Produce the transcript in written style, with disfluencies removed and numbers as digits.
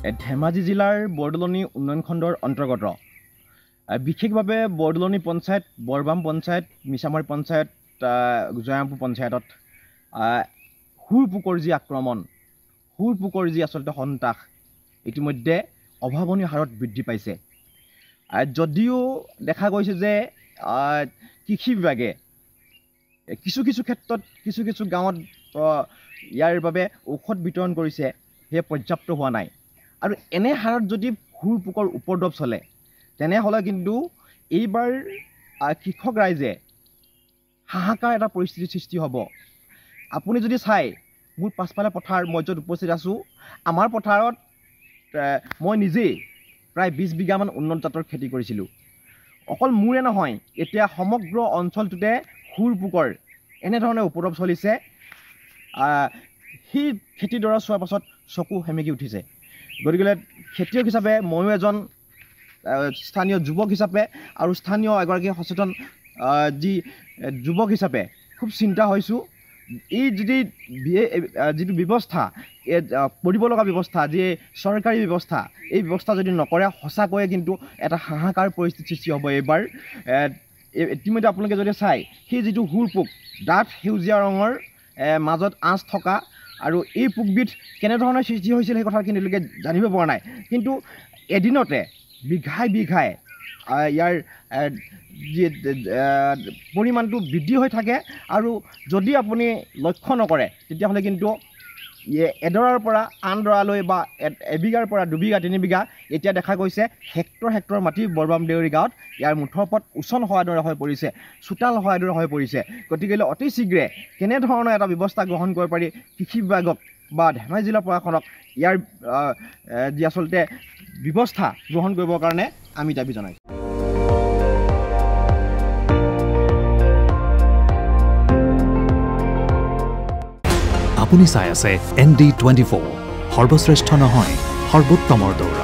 ধেমাজি জিলাৰ বৰদলনি উন্নয়ন খণ্ডৰ অন্তৰ্গত বিশেষভাৱে বৰদলনি পঞ্চায়ত, বৰবাম পঞ্চায়ত, মিছামাৰী পঞ্চায়ত, জয়ামপুৰ পঞ্চায়তত হুৰ পোকৰ যি আক্ৰমণ, হুৰ পোকৰ যি আচলতে সন্ত্ৰাস ইতিমধ্যে অভাৱনীয় হাৰত বৃদ্ধি পাইছে। যদিও দেখা গৈছে যে কৃষি বিভাগে কিছু ক্ষেত্ৰত কিছু গাঁৱত ইয়াৰ বাবে ঔষধ বিতৰণ কৰিছে, সেয়া পৰ্যাপ্ত হোৱা নাই। আৰু এনে হাৰত যদি হুৰ পোকৰ উপদ্ৰৱ চলে তেনেহ'লে কিন্তু এইবাৰ কৃষক ৰাইজে হাহাকাৰ এটা পৰিস্থিতিৰ সৃষ্টি হ'ব। আপুনি যদি চাই মোৰ পাছফালে পথাৰ, মই য'ত উপস্থিত আছোঁ, আমাৰ পথাৰত মই নিজেই প্ৰায় 20 বিঘামান উন্নত জাতৰ খেতি কৰিছিলোঁ। অকল মোৰে নহয়, এতিয়া সমগ্ৰ অঞ্চলটোতে হুৰ পোকৰ এনেধৰণে উপদ্ৰৱ চলিছে। সেই খেতিডৰা চোৱাৰ পাছত চকু সেমেকি উঠিছে। গতিকে খেতিয়ক হিচাপে ময়ো এজন স্থানীয় যুৱক হিচাপে আৰু স্থানীয় এগৰাকী সচেতন যি যুৱক হিচাপে খুব চিন্তা হৈছোঁ। এই যিটো ব্যৱস্থা, কৰিব লগা ব্যৱস্থা, যি চৰকাৰী ব্যৱস্থা, এই ব্যৱস্থা যদি নকৰে সঁচাকৈয়ে কিন্তু এটা হাহাকাৰ পৰিস্থিতিৰ সৃষ্টি হ'ব এইবাৰ। ইতিমধ্যে আপোনালোকে যদি চাই, সেই যিটো হুৰ পোক, ডাঠ সেউজীয়া ৰঙৰ মাজত আঁচ থকা, আৰু এই পোকবিধ কেনেধৰণে সৃষ্টি হৈছিল সেই কথা কিন্তু তেওঁলোকে জানিব পৰা নাই। কিন্তু এদিনতে বিঘাই ইয়াৰ যি পৰিমাণটো বৃদ্ধি হৈ থাকে, আৰু যদি আপুনি লক্ষ্য নকৰে তেতিয়াহ'লে কিন্তু এডৰাৰ পৰা আন ডৰালৈ বা এবিঘাৰ পৰা 2 বিঘা 3 বিঘা এতিয়া দেখা গৈছে হেক্টৰ মাটি বৰবাম দেউৰী গাঁৱত ইয়াৰ মুঠৰ ওপৰত উচন হোৱাৰ দৰে হৈ পৰিছে, চোতাল হোৱাৰ দৰে হৈ পৰিছে। গতিকে অতি শীঘ্ৰে কেনেধৰণৰ এটা ব্যৱস্থা গ্ৰহণ কৰিব পাৰি কৃষি বিভাগক বা ধেমাজি জিলা প্ৰশাসনক ইয়াৰ যি আচলতে ব্যৱস্থা গ্ৰহণ কৰিবৰ কাৰণে আমি দাবী জনাইছোঁ। আপুনি চাই আছে ND24, সৰ্বশ্ৰেষ্ঠ নহয় সৰ্বোত্তমৰ দৌৰ।